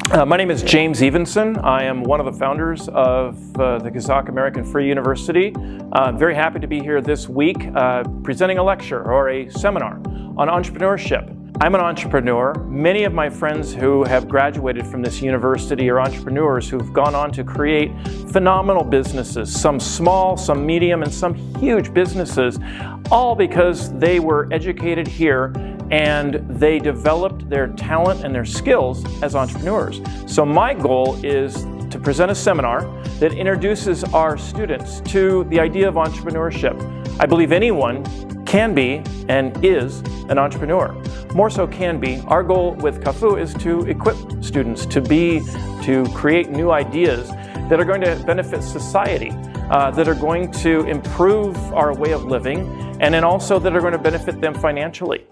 My name is James Evenson. I am one of the founders of the Kazakh-American Free University. I'm very happy to be here this week presenting a lecture or a seminar on entrepreneurship. I'm an entrepreneur. Many of my friends who have graduated from this university are entrepreneurs who've gone on to create phenomenal businesses, some small, some medium, and some huge businesses, all because they were educated here and they developed their talent and their skills as entrepreneurs. So my goal is to present a seminar that introduces our students to the idea of entrepreneurship. I believe anyone can be and is an entrepreneur. More so can be. Our goal with KAFU is to equip students to create new ideas that are going to benefit society, that are going to improve our way of living, and then also that are going to benefit them financially.